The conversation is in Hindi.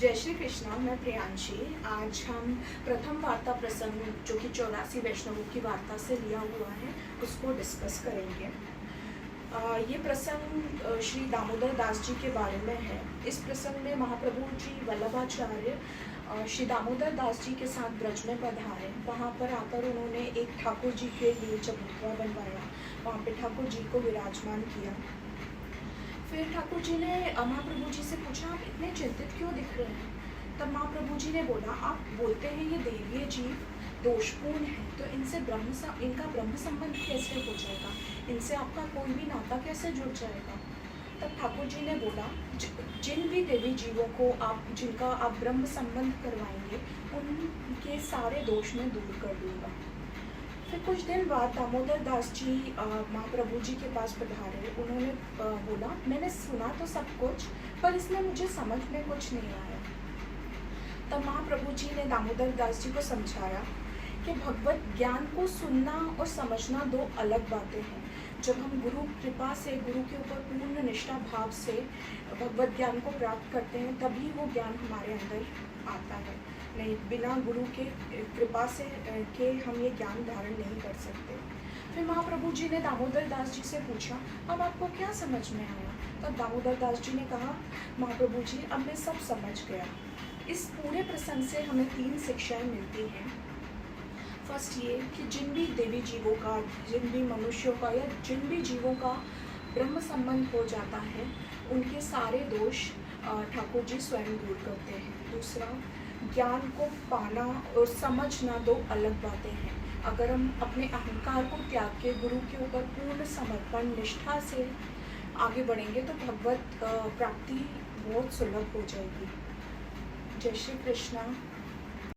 जय श्री कृष्णा। मैं प्रियांशी। आज हम प्रथम वार्ता प्रसंग जो कि 84 वैष्णवों की वार्ता से लिया हुआ है उसको डिस्कस करेंगे। ये प्रसंग श्री दामोदर दास जी के बारे में है। इस प्रसंग में महाप्रभु जी वल्लभाचार्य श्री दामोदर दास जी के साथ ब्रज में पधारे। वहाँ पर आकर उन्होंने एक ठाकुर जी के लिए चबूतरा बनवाया, वहाँ पे ठाकुर जी को विराजमान किया। फिर ठाकुर जी ने महाप्रभु जी से पूछा, आप इतने चिंतित क्यों दिख रहे हैं? तब महाप्रभु जी ने बोला, आप बोलते हैं ये देवीय जीव दोषपूर्ण है, तो इनसे इनका ब्रह्म संबंध कैसे हो जाएगा? इनसे आपका कोई भी नाता कैसे जुड़ जाएगा? तब ठाकुर जी ने बोला, जिन भी देवी जीवों को जिनका आप ब्रह्म संबंध करवाएंगे उनके सारे दोष में दूर कर दूंगा। फिर कुछ दिन बाद दामोदर दास जी महाप्रभु जी के पास पधारे। उन्होंने बोला, मैंने सुना तो सब कुछ, पर इसमें मुझे समझ में कुछ नहीं आया। तब महाप्रभु जी ने दामोदर दास जी को समझाया कि भगवत ज्ञान को सुनना और समझना दो अलग बातें हैं। जब हम गुरु कृपा से, गुरु के ऊपर पूर्ण निष्ठा भाव से भगवत ज्ञान को प्राप्त करते हैं, तभी वो ज्ञान हमारे अंदर आता है। नहीं, बिना गुरु के कृपा से के हम ये ज्ञान धारण नहीं कर सकते। फिर महाप्रभु जी ने दामोदर दास जी से पूछा, अब आपको क्या समझ में आया? तब दामोदर दास जी ने कहा, महाप्रभु जी, अब मैं सब समझ गया। इस पूरे प्रसंग से हमें 3 शिक्षाएं मिलती हैं। फर्स्ट ये कि जिन भी देवी जीवों का, जिन भी मनुष्यों का या जिन भी जीवों का ब्रह्म संबंध हो जाता है, उनके सारे दोष ठाकुर जी स्वयं दूर करते हैं। दूसरा, ज्ञान को पाना और समझना दो अलग बातें हैं। अगर हम अपने अहंकार को त्याग के गुरु के ऊपर पूर्ण समर्पण निष्ठा से आगे बढ़ेंगे तो भगवत प्राप्ति बहुत सुलभ हो जाएगी। जय श्री कृष्णा।